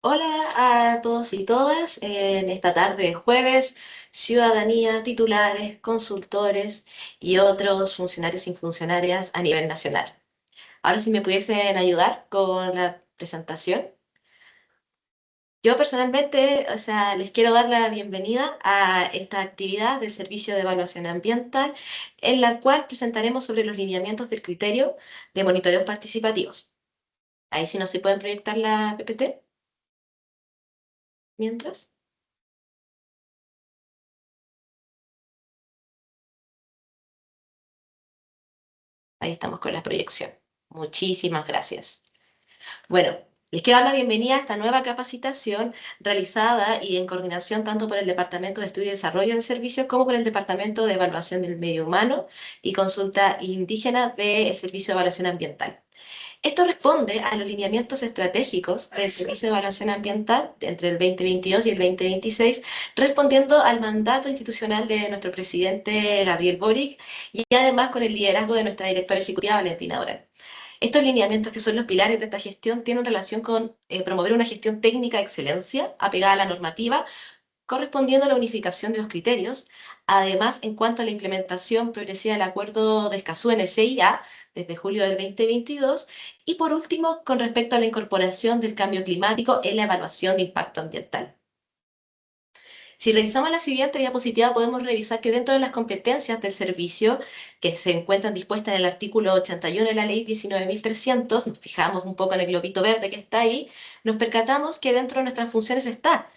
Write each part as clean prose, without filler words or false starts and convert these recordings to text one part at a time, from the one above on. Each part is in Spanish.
Hola a todos y todas en esta tarde de jueves, ciudadanía, titulares, consultores y otros funcionarios y funcionarias a nivel nacional. Ahora si me pudiesen ayudar con la presentación. Yo personalmente, les quiero dar la bienvenida a esta actividad del Servicio de Evaluación Ambiental, en la cual presentaremos sobre los lineamientos del criterio de monitoreo participativos. Ahí sí no se pueden proyectar la PPT mientras. Ahí estamos con la proyección. Muchísimas gracias. Bueno, les quiero dar la bienvenida a esta nueva capacitación realizada y en coordinación tanto por el Departamento de Estudio y Desarrollo de Servicios como por el Departamento de Evaluación del Medio Humano y Consulta Indígena del Servicio de Evaluación Ambiental. Esto responde a los lineamientos estratégicos del Servicio de Evaluación Ambiental entre el 2022 y el 2026, respondiendo al mandato institucional de nuestro presidente Gabriel Boric y además con el liderazgo de nuestra directora ejecutiva Valentina Oral. Estos lineamientos, que son los pilares de esta gestión, tienen relación con promover una gestión técnica de excelencia apegada a la normativa, correspondiendo a la unificación de los criterios. Además, en cuanto a la implementación progresiva del Acuerdo de Escazú en el CIA desde julio del 2022, y por último, con respecto a la incorporación del cambio climático en la evaluación de impacto ambiental. Si revisamos la siguiente diapositiva, podemos revisar que dentro de las competencias del servicio que se encuentran dispuestas en el artículo 81 de la ley 19.300, nos fijamos un poco en el globito verde que está ahí, nos percatamos que dentro de nuestras funciones está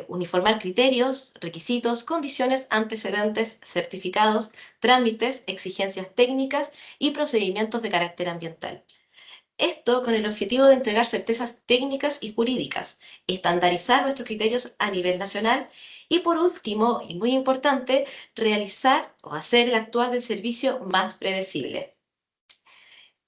uniformar criterios, requisitos, condiciones, antecedentes, certificados, trámites, exigencias técnicas y procedimientos de carácter ambiental. Esto con el objetivo de entregar certezas técnicas y jurídicas, estandarizar nuestros criterios a nivel nacional y, por último, y muy importante, realizar o hacer el actuar del servicio más predecible.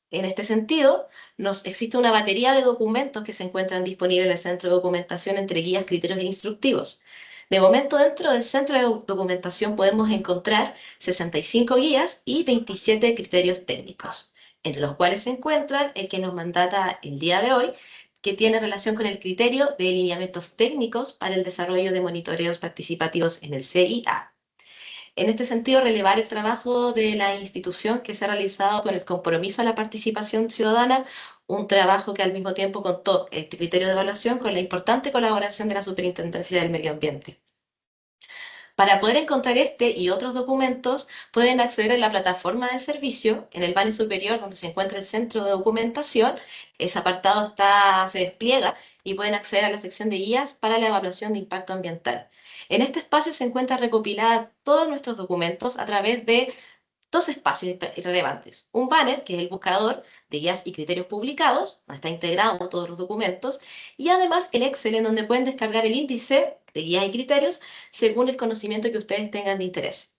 En este sentido, nos existe una batería de documentos que se encuentran disponibles en el centro de documentación entre guías, criterios e instructivos. De momento, dentro del centro de documentación podemos encontrar 65 guías y 27 criterios técnicos, entre los cuales se encuentran el que nos mandata el día de hoy, que tiene relación con el criterio de lineamientos técnicos para el desarrollo de monitoreos participativos en el CIA. En este sentido, relevar el trabajo de la institución que se ha realizado con el compromiso a la participación ciudadana, un trabajo que al mismo tiempo contó el criterio de evaluación con la importante colaboración de la Superintendencia del Medio Ambiente. Para poder encontrar este y otros documentos, pueden acceder a la plataforma del servicio, en el panel superior donde se encuentra el centro de documentación. Ese apartado se despliega y pueden acceder a la sección de guías para la evaluación de impacto ambiental. En este espacio se encuentran recopilados todos nuestros documentos a través de dos espacios relevantes. Un banner, que es el buscador de guías y criterios publicados, donde está integrado todos los documentos, y además el Excel, en donde pueden descargar el índice de guías y criterios según el conocimiento que ustedes tengan de interés.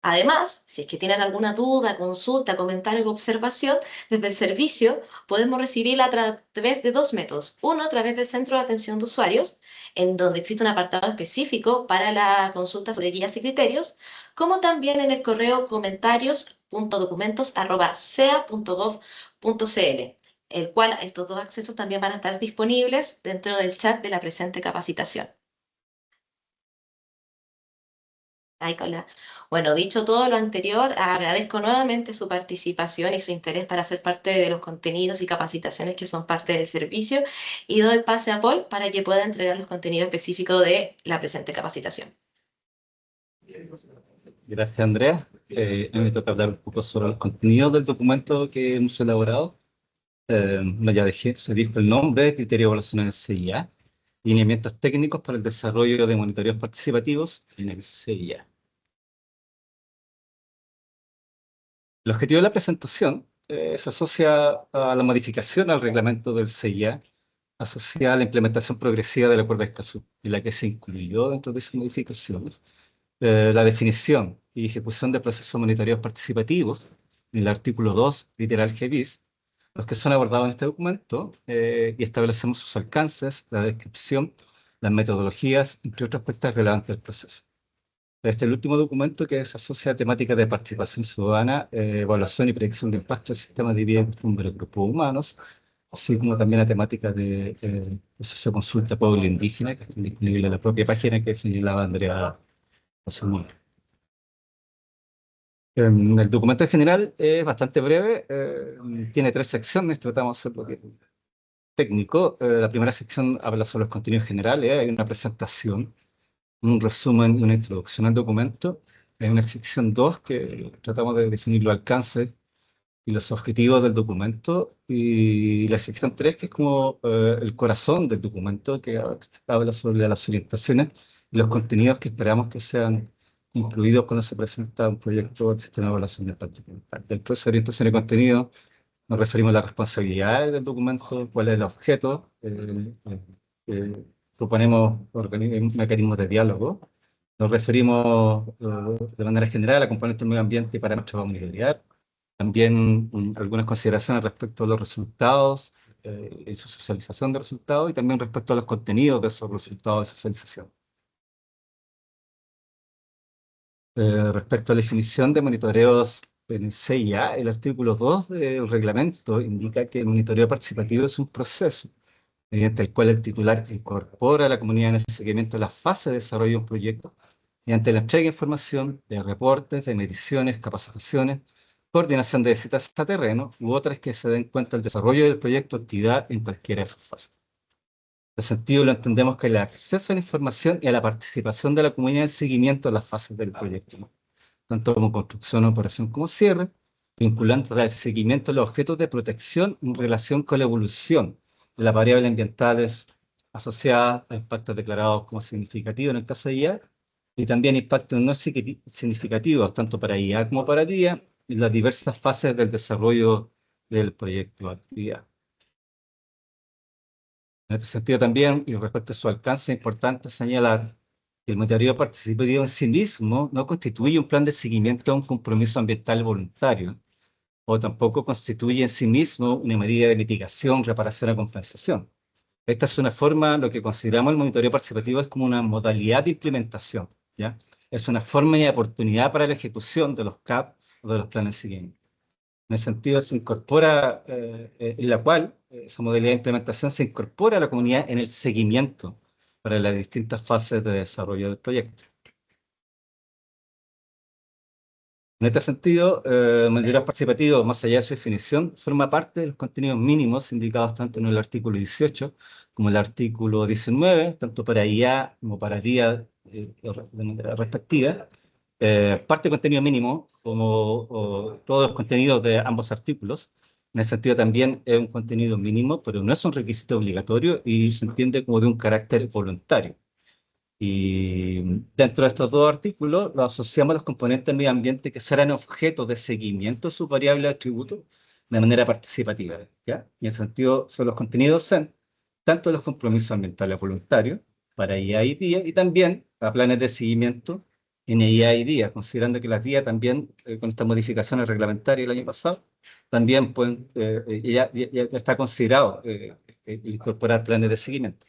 Además, si es que tienen alguna duda, consulta, comentario o observación, desde el servicio podemos recibirla a través de dos métodos. Uno, a través del centro de atención de usuarios, en donde existe un apartado específico para la consulta sobre guías y criterios, como también en el correo comentarios.documentos@sea.gov.cl, el cual estos dos accesos también van a estar disponibles dentro del chat de la presente capacitación. Ay, hola. Bueno, dicho todo lo anterior, agradezco nuevamente su participación y su interés para ser parte de los contenidos y capacitaciones que son parte del servicio, y doy pase a Paul para que pueda entregar los contenidos específicos de la presente capacitación. Gracias, Andrea. A mí me toca hablar un poco sobre los contenidos del documento que hemos elaborado. No, ya se dijo el nombre: criterio de evaluación en el CIA, lineamientos técnicos para el desarrollo de monitoreos participativos en el CIA. El objetivo de la presentación se asocia a la modificación al reglamento del CIA, asociada a la implementación progresiva del Acuerdo de Escazú, en la que se incluyó dentro de esas modificaciones la definición y ejecución de procesos de monitoreos participativos en el artículo 2, literal G bis, los que son abordados en este documento, y establecemos sus alcances, la descripción, las metodologías, entre otras aspectos relevantes del proceso. Este es el último documento que se asocia a temáticas de participación ciudadana, evaluación y predicción de impacto del sistema de vida y costumbre de grupos humanos, así como también a temáticas de socioconsulta pueblo indígena, que están disponibles en la propia página que señalaba Andrea hace un momento. El documento en general es bastante breve, tiene 3 secciones, tratamos de hacerlo bien técnico. La primera sección habla sobre los contenidos generales, hay una presentación, un resumen y una introducción al documento. Hay una sección 2 que tratamos de definir los alcances y los objetivos del documento, y la sección 3 que es como el corazón del documento, que habla sobre las orientaciones y los contenidos que esperamos que sean incluidos cuando se presenta un proyecto del sistema de evaluación de impacto ambiental. Dentro de esa orientación y contenido nos referimos a las responsabilidades del documento, cuál es el objeto, proponemos mecanismos de diálogo, nos referimos de manera general a componentes del medio ambiente y parámetros a monitorear, también algunas consideraciones respecto a los resultados y su socialización de resultados, y también respecto a los contenidos de esos resultados de socialización. Respecto a la definición de monitoreos en CIA, el artículo 2 del reglamento indica que el monitoreo participativo es un proceso mediante el cual el titular incorpora a la comunidad en el seguimiento de la fase de desarrollo de un proyecto mediante la entrega de información, de reportes, de mediciones, capacitaciones, coordinación de visitas a terreno u otras que se den cuenta del desarrollo del proyecto o actividad en cualquiera de sus fases. En ese sentido, lo entendemos que el acceso a la información y a la participación de la comunidad en el seguimiento de las fases del proyecto, ¿no? Tanto como construcción, operación como cierre, vinculando al seguimiento de los objetos de protección en relación con la evolución de las variables ambientales asociadas a impactos declarados como significativos en el caso de IA, y también impactos no significativos, tanto para IA como para DIA, en las diversas fases del desarrollo del proyecto de actividad. En este sentido también, y respecto a su alcance, es importante señalar que el monitoreo participativo en sí mismo no constituye un plan de seguimiento a un compromiso ambiental voluntario, o tampoco constituye en sí mismo una medida de mitigación, reparación o compensación. Esta es una forma, lo que consideramos el monitoreo participativo es como una modalidad de implementación, ¿ya? Es una forma y oportunidad para la ejecución de los CAP o de los planes de seguimiento. En ese sentido, se incorpora, en la cual esa modalidad de implementación se incorpora a la comunidad en el seguimiento para las distintas fases de desarrollo del proyecto. En este sentido, el monitoreo participativo, más allá de su definición, forma parte de los contenidos mínimos indicados tanto en el artículo 18 como el artículo 19, tanto para IA como para DIA de manera respectiva. Parte de contenido mínimo, como todos los contenidos de ambos artículos. En ese sentido también es un contenido mínimo, pero no es un requisito obligatorio y se entiende como de un carácter voluntario. Y dentro de estos dos artículos los asociamos a los componentes del medio ambiente que serán objeto de seguimiento de sus variables de atributos de manera participativa, ¿ya? Y en ese sentido son los contenidos SEN, tanto los compromisos ambientales voluntarios para IA y DIA, y también a planes de seguimiento en IA y DIA, considerando que las DIA también, con estas modificaciones reglamentarias el año pasado, también pueden, ya está considerado incorporar planes de seguimiento.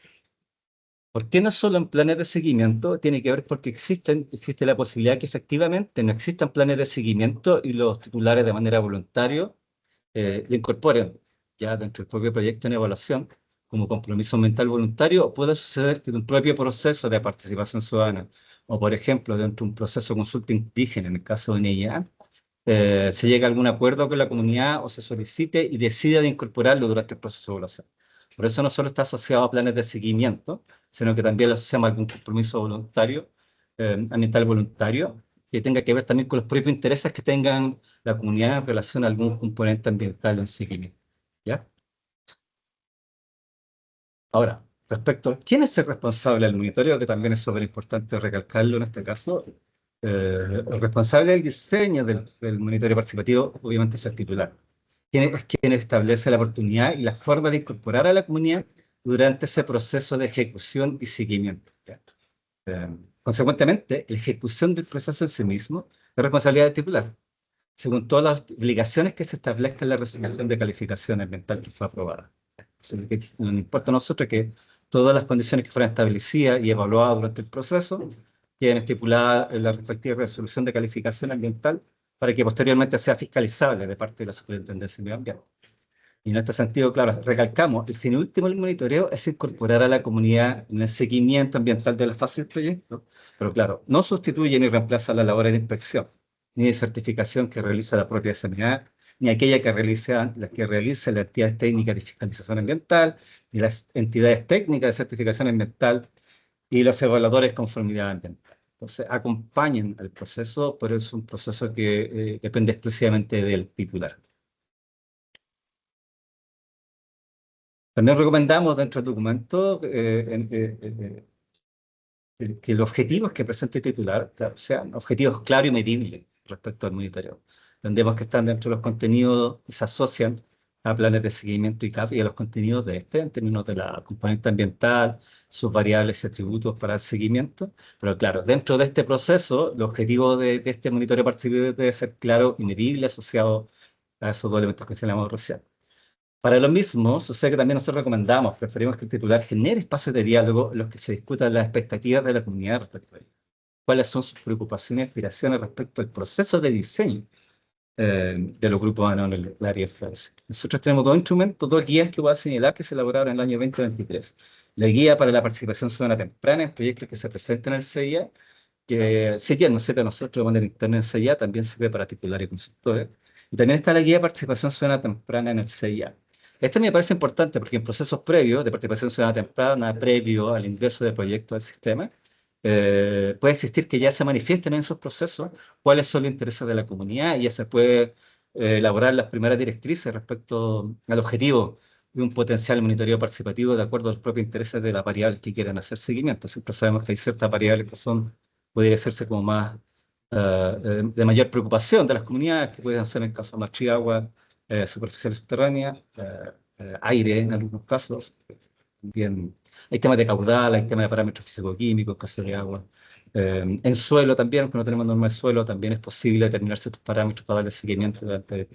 ¿Por qué no solo en planes de seguimiento? Tiene que ver porque existe la posibilidad que efectivamente no existan planes de seguimiento y los titulares de manera voluntaria lo incorporen ya dentro del propio proyecto en evaluación como compromiso ambiental voluntario, o puede suceder que en un propio proceso de participación ciudadana, o por ejemplo dentro de un proceso de consulta indígena, en el caso de NIA, se llegue a algún acuerdo con la comunidad o se solicite y decida de incorporarlo durante el proceso de evaluación. Por eso no solo está asociado a planes de seguimiento, sino que también lo asociamos a algún compromiso voluntario, ambiental voluntario, que tenga que ver también con los propios intereses que tengan la comunidad en relación a algún componente ambiental en seguimiento. ¿Ya? Ahora, respecto a quién es el responsable del monitoreo, que también es súper importante recalcarlo en este caso, el responsable del diseño del monitoreo participativo obviamente es el titular. Es quien establece la oportunidad y la forma de incorporar a la comunidad durante ese proceso de ejecución y seguimiento, ¿ya? Consecuentemente, la ejecución del proceso en sí mismo es responsabilidad del titular, según todas las obligaciones que se establezcan en la resolución de calificación ambiental que fue aprobada. Así que nos importa a nosotros que todas las condiciones que fueran establecidas y evaluadas durante el proceso queden estipuladas en la respectiva resolución de calificación ambiental para que posteriormente sea fiscalizable de parte de la Superintendencia de Medio Ambiente. Y en este sentido, claro, recalcamos, el fin último del monitoreo es incorporar a la comunidad en el seguimiento ambiental de la fase del proyecto, pero claro, no sustituye ni reemplaza las labores de inspección, ni de certificación que realiza la propia SMA, ni aquella que realiza las entidades técnicas de fiscalización ambiental, ni las entidades técnicas de certificación ambiental y los evaluadores de conformidad ambiental. Entonces, acompañen el proceso, pero es un proceso que depende exclusivamente del titular. También recomendamos dentro del documento que los objetivos que presente el titular sean objetivos claros y medibles respecto al monitoreo. Entendemos que están dentro de los contenidos y se asocian a planes de seguimiento y CAP y a los contenidos de este, en términos de la componente ambiental, sus variables y atributos para el seguimiento. Pero claro, dentro de este proceso, el objetivo de este monitoreo participativo debe ser claro y medible, asociado a esos dos elementos que señalamos recién. Para lo mismo, sucede que también nosotros recomendamos, preferimos que el titular genere espacios de diálogo en los que se discutan las expectativas de la comunidad respecto a ello. ¿Cuáles son sus preocupaciones y aspiraciones respecto al proceso de diseño de los grupos en el área de Francia? Nosotros tenemos dos instrumentos, dos guías que voy a señalar que se elaboraron en el año 2023. La guía para la participación ciudadana temprana en proyectos que se presenten en el CIA, que si bien no sirve a nosotros de manera interna en el CIA, también sirve para titulares y consultores. Y también está la guía de participación ciudadana temprana en el CIA. Esto me parece importante porque en procesos previos de participación ciudadana temprana, previo al ingreso del proyecto al sistema, puede existir que ya se manifiesten en esos procesos cuáles son los intereses de la comunidad y ya se puede elaborar las primeras directrices respecto al objetivo de un potencial monitoreo participativo de acuerdo a los propios intereses de las variables que quieran hacer seguimiento. Siempre sabemos que hay ciertas variables que son, podría hacerse como más de mayor preocupación de las comunidades, que pueden ser en caso de mar y agua, superficial subterránea, aire en algunos casos. Bien, hay temas de caudal, hay temas de parámetros físico-químicos, caso de agua. En suelo también, aunque no tenemos norma de suelo, también es posible determinar ciertos parámetros para darle seguimiento durante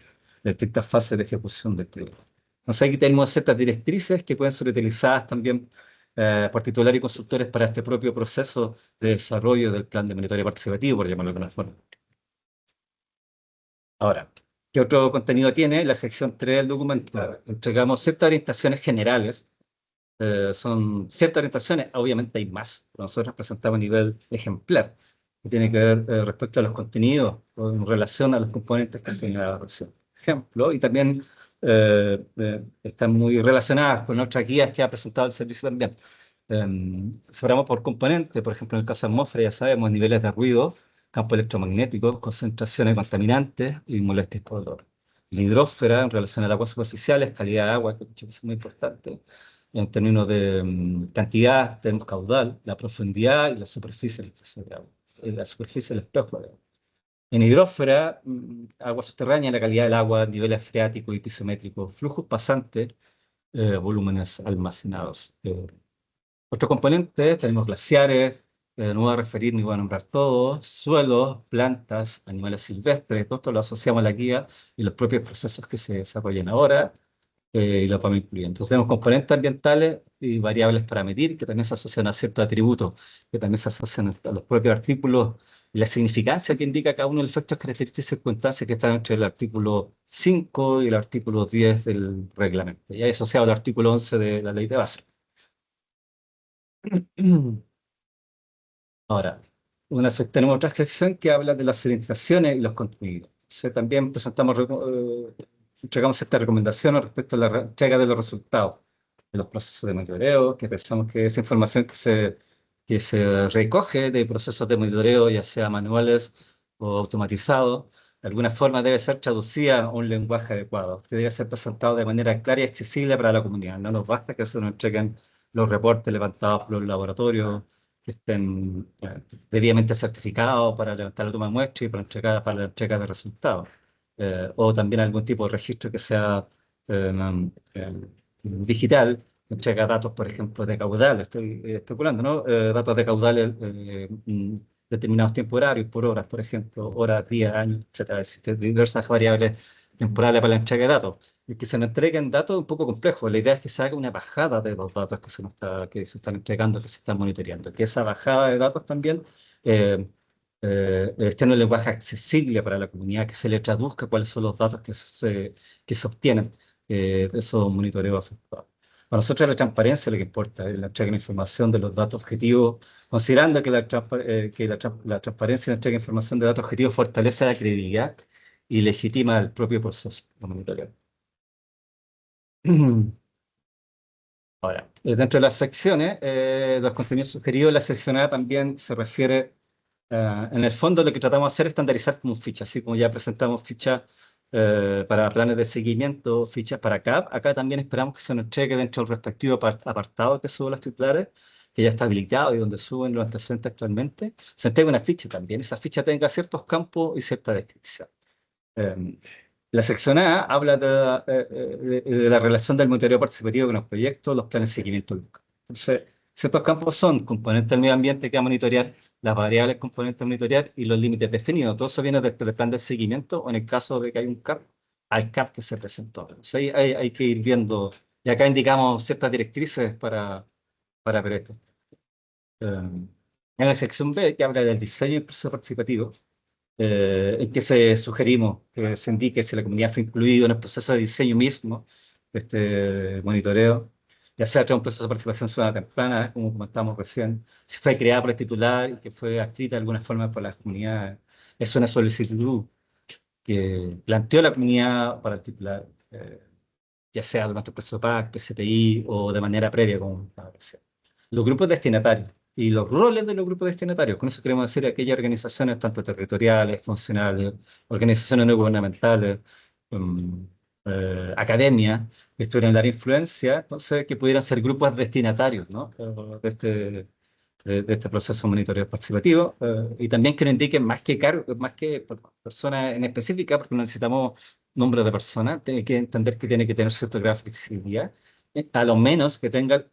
las distintas fases de ejecución del proyecto. Entonces aquí tenemos ciertas directrices que pueden ser utilizadas también por titulares y consultores para este propio proceso de desarrollo del plan de monitoreo participativo, por llamarlo de alguna forma. Ahora, ¿qué otro contenido tiene? La sección 3 del documento. Entregamos ciertas orientaciones generales. Son ciertas orientaciones, obviamente hay más, pero nosotros presentamos a nivel ejemplar, que tiene que ver respecto a los contenidos o en relación a los componentes que señalaba recién. Ejemplo, y también están muy relacionadas con otras guías que ha presentado el servicio también. Separamos por componente, por ejemplo, en el caso de atmósfera, ya sabemos, niveles de ruido, campo electromagnético, concentraciones contaminantes y molestias por olor. La hidrósfera, en relación al agua superficial, calidad de agua, que es muy importante. En términos de cantidad, tenemos caudal, la profundidad y la superficie del espacio de agua, la superficie del espejo de agua. En hidrósfera, agua subterránea, la calidad del agua, niveles freáticos y pisométricos, flujos pasantes, volúmenes almacenados. Otros componentes, tenemos glaciares, no voy a referir ni voy a nombrar todos, suelos, plantas, animales silvestres, todo esto lo asociamos a la guía y los propios procesos que se desarrollan ahora, y los vamos incluyendo. Entonces tenemos componentes ambientales y variables para medir que también se asocian a ciertos atributos, que también se asocian a los propios artículos y la significancia que indica cada uno de los efectos, características y circunstancias que están entre el artículo 5 y el artículo 10 del reglamento, y hay asociado al artículo 11 de la ley de base. Ahora, tenemos otra sección que habla de las orientaciones y los contenidos. También entregamos esta recomendación respecto a la entrega de los resultados de los procesos de monitoreo, que pensamos que esa información que se recoge de procesos de monitoreo, ya sea manuales o automatizados, de alguna forma debe ser traducida a un lenguaje adecuado, que debe ser presentado de manera clara y accesible para la comunidad. No nos basta que se nos entreguen los reportes levantados por los laboratorios, que estén debidamente certificados para levantar la toma de muestra y para la entrega de resultados. O también algún tipo de registro que sea digital, que entrega datos, por ejemplo, de caudal, estoy especulando, ¿no? Datos de caudales determinados temporarios, por horas, por ejemplo, horas, días, años, etcétera. Existen diversas variables temporales para la entrega de datos. Y que se nos entreguen datos es un poco complejo. La idea es que se haga una bajada de los datos que se están entregando, que se están monitoreando. Que esa bajada de datos también esté en un lenguaje accesible para la comunidad, que se le traduzca cuáles son los datos que se obtienen de esos monitoreos efectuados. Para nosotros la transparencia es lo que importa, es la entrega de información de los datos objetivos, considerando que la transparencia y la entrega de información de datos objetivos fortalece la credibilidad y legitima el propio proceso de monitoreo. Ahora, dentro de las secciones, los contenidos sugeridos, la sección A también se refiere, en el fondo lo que tratamos de hacer es estandarizar como fichas, así como ya presentamos fichas para planes de seguimiento, fichas para CAP. Acá también esperamos que se nos entregue dentro del respectivo apartado que suben los titulares, que ya está habilitado y donde suben los antecedentes actualmente, se entregue una ficha también. Esa ficha tenga ciertos campos y cierta descripción. Eh, la sección A habla de la relación del monitoreo participativo con los proyectos, los planes de seguimiento local. Entonces, ciertos campos son componentes del medio ambiente que va a monitorear, las variables componentes a monitorear y los límites definidos. Todo eso viene del plan de seguimiento o en el caso de que hay un CAP, hay CAP que se presentó. Entonces, ahí hay que ir viendo, y acá indicamos ciertas directrices para ver esto. En la sección B, que habla del diseño del proceso participativo, en que se sugerimos que se indique si la comunidad fue incluida en el proceso de diseño mismo, de este monitoreo, ya sea a través de un proceso de participación ciudadana temprana, como comentamos recién, si fue creada por el titular y que fue adscrita de alguna forma por la comunidad. Es una solicitud que planteó la comunidad para el titular, ya sea durante el proceso PAC, PCPI o de manera previa, como comentaba recién. Los grupos destinatarios y los roles de los grupos destinatarios. Con eso queremos decir aquellas organizaciones, tanto territoriales, funcionales, organizaciones no gubernamentales, um, academia, que estuvieran en la influencia, entonces que pudieran ser grupos destinatarios, ¿no? De este proceso de monitoreo participativo, y también que nos indiquen más que personas en específica, porque no necesitamos número de personas, tiene que entender que tiene que tener cierta grado de flexibilidad, a lo menos que tengan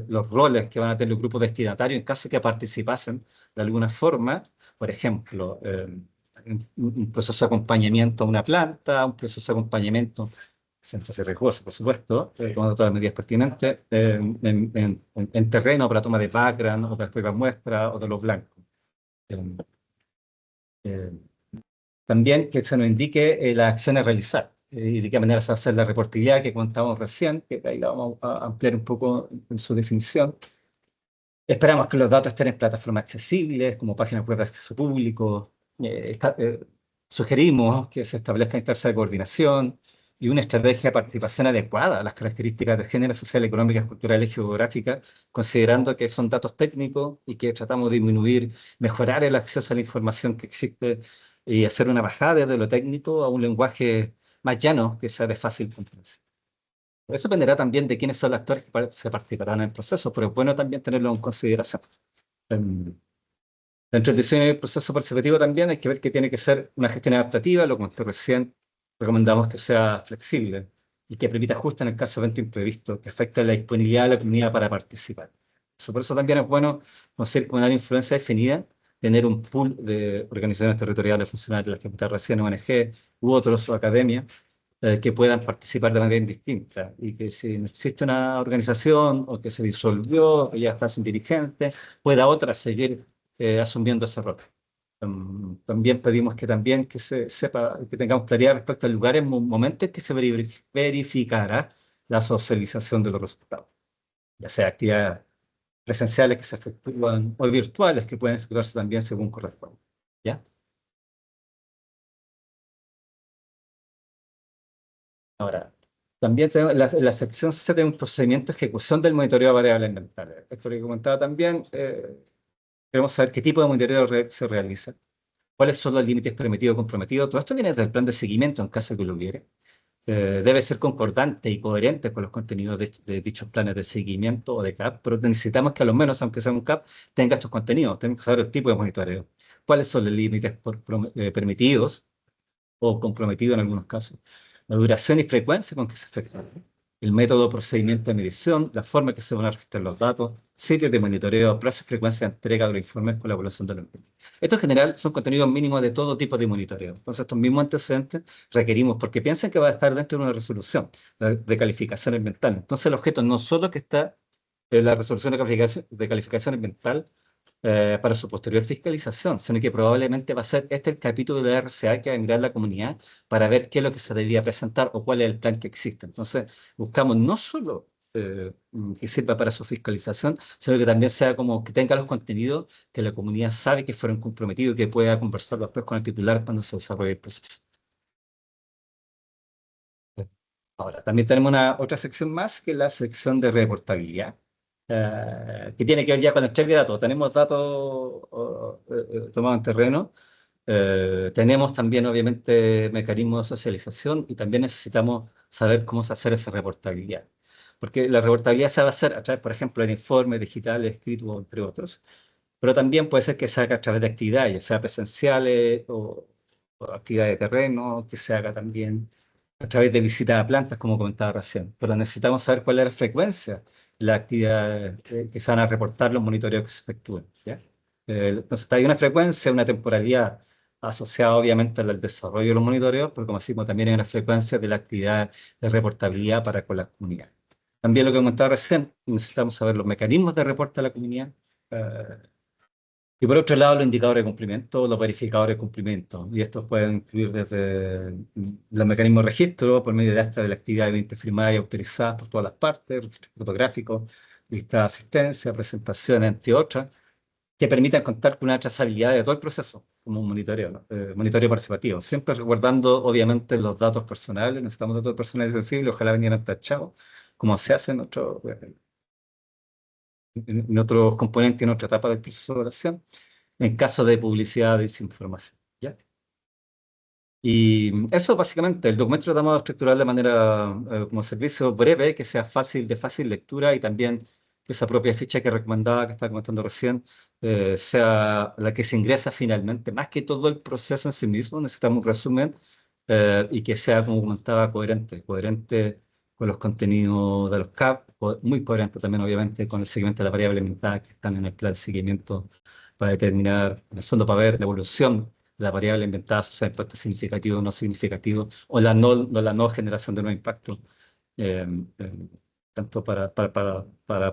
los roles que van a tener los grupos destinatarios en caso de que participasen de alguna forma, por ejemplo, un proceso de acompañamiento a una planta, un proceso de acompañamiento sin fase riesgoso, por supuesto, tomando todas las medidas pertinentes, en terreno para toma de background o de pruebas muestras o de los blancos. Eh, eh, También que se nos indique las acciones a realizar y de qué manera se va a hacer la reportabilidad que contamos recién, que ahí la vamos a ampliar un poco en su definición. Esperamos que los datos estén en plataformas accesibles, como páginas web de acceso público. Sugerimos que se establezca instancias de coordinación y una estrategia de participación adecuada a las características de género, social, económicas, culturales y geográficas, considerando que son datos técnicos y que tratamos de disminuir, mejorar el acceso a la información que existe y hacer una bajada desde lo técnico a un lenguaje más llano que sea de fácil comprensión. Eso dependerá también de quiénes son los actores que se participarán en el proceso, pero es bueno también tenerlo en consideración. Em, Dentro del diseño del proceso participativo también hay que ver que tiene que ser una gestión adaptativa, lo comenté recién, recomendamos que sea flexible y que permita ajuste en el caso de evento imprevisto, que afecte la disponibilidad de la comunidad para participar. Por eso también es bueno conocer con una influencia definida, tener un pool de organizaciones territoriales funcionales, las que comenté recién, ONG u otros, o academias, que puedan participar de manera indistinta y que si existe una organización o que se disolvió, que ya está sin dirigente, pueda otra seguir asumiendo ese rol. También pedimos que se sepa, que tengamos claridad respecto a lugares, momentos en que se verificará la socialización de los resultados, ya sea actividades presenciales que se efectúan o virtuales que pueden efectuarse también según corresponde. ¿Ya? Ahora, también tenemos la sección C de un procedimiento de ejecución del monitoreo de variables ambientales. Esto lo que comentaba también, queremos saber qué tipo de monitoreo se realiza, cuáles son los límites permitidos y comprometidos. Todo esto viene del plan de seguimiento en caso de que lo hubiere. Debe ser concordante y coherente con los contenidos de dichos planes de seguimiento o de CAP, pero necesitamos que a lo menos, aunque sea un CAP, tenga estos contenidos. Tenemos que saber el tipo de monitoreo, cuáles son los límites permitidos o comprometido en algunos casos, la duración y frecuencia con que se efectúa, el método, procedimiento de medición, la forma en que se van a registrar los datos, sitios de monitoreo, plazo y frecuencia de entrega de los informes con la evaluación de los mismos. Esto en general son contenidos mínimos de todo tipo de monitoreo. Entonces, estos mismos antecedentes requerimos, porque piensen que va a estar dentro de una resolución de calificación ambiental. Entonces, el objeto no solo que está en la resolución de calificación ambiental, para su posterior fiscalización, sino que probablemente va a ser este el capítulo de la RCA que va a mirar la comunidad para ver qué es lo que se debería presentar o cuál es el plan que existe. Entonces, buscamos no solo que sirva para su fiscalización, sino que también sea como que tenga los contenidos que la comunidad sabe que fueron comprometidos y que pueda conversar después con el titular cuando se desarrolle el proceso. Ahora, también tenemos una otra sección más, que es la sección de reportabilidad, que tiene que ver ya con la entrega de datos. Tenemos datos tomados en terreno, tenemos también, obviamente, mecanismos de socialización y también necesitamos saber cómo se hacer esa reportabilidad. Porque la reportabilidad se va a hacer a través, por ejemplo, de informes digitales, escritos, entre otros, pero también puede ser que se haga a través de actividades, ya sea presenciales o actividades de terreno, que se haga también a través de visitas a plantas, como comentaba recién. Pero necesitamos saber cuál es la frecuencia de las actividades que se van a reportar, los monitoreos que se efectúen, ¿ya? Entonces, hay una frecuencia, una temporalidad asociada obviamente al desarrollo de los monitoreos, pero como decimos, también hay una frecuencia de la actividad de reportabilidad para con las comunidades. También lo que comentaba recién, necesitamos saber los mecanismos de reporte a la comunidad. eh, y por otro lado, los indicadores de cumplimiento, los verificadores de cumplimiento. Y estos pueden incluir desde los mecanismos de registro, por medio de actas de la actividad de firmadas y autorizadas por todas las partes, registros fotográficos, listas de asistencia, presentaciones, entre otras, que permitan contar con una trazabilidad de todo el proceso, como un monitoreo, ¿no? Monitoreo participativo. Siempre resguardando, obviamente, los datos personales. Necesitamos datos personales sensibles, ojalá vinieran tachados, como se hace en otros componentes, en otra etapa del proceso de oración en caso de publicidad de desinformación. ¿Ya? Y eso básicamente, el documento lo tratamos de estructurar de manera como servicio breve, que sea fácil, de fácil lectura y también que esa propia ficha que recomendaba, que estaba comentando recién, sea la que se ingresa finalmente. Más que todo el proceso en sí mismo, necesitamos un resumen y que sea, como comentaba, coherente con los contenidos de los CAP, muy coherente también, obviamente, con el seguimiento de la variable limitada que están en el plan de seguimiento para determinar, en el fondo, para ver la evolución de la variable inventada, si sea impacto significativo o no significativo, o la no generación de nuevo impacto, eh, eh, tanto para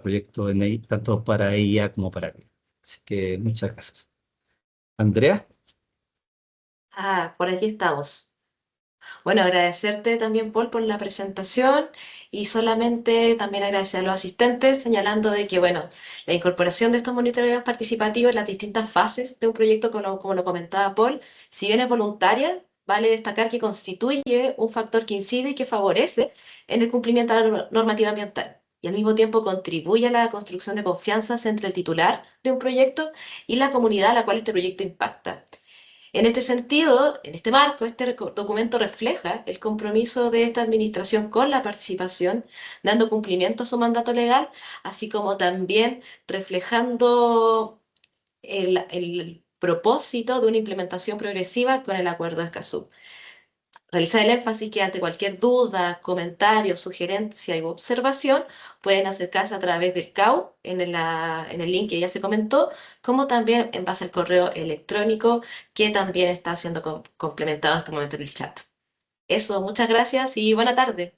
proyectos de NEI, tanto para EIA como para mí. Así que muchas gracias. Andrea, Ah, por aquí estamos. Bueno, agradecerte también, Paul, por la presentación y solamente también agradecer a los asistentes, señalando de que, bueno, la incorporación de estos monitoreos participativos en las distintas fases de un proyecto, como lo comentaba Paul, si bien es voluntaria, vale destacar que constituye un factor que incide y que favorece en el cumplimiento de la normativa ambiental. Y al mismo tiempo contribuye a la construcción de confianzas entre el titular de un proyecto y la comunidad a la cual este proyecto impacta. En este sentido, en este marco, este documento refleja el compromiso de esta administración con la participación, dando cumplimiento a su mandato legal, así como también reflejando el propósito de una implementación progresiva con el Acuerdo de Escazú. Realizar el énfasis que ante cualquier duda, comentario, sugerencia y observación pueden acercarse a través del CAU en el link que ya se comentó, como también en base al correo electrónico que también está siendo complementado en este momento en el chat. Eso, muchas gracias y buena tarde.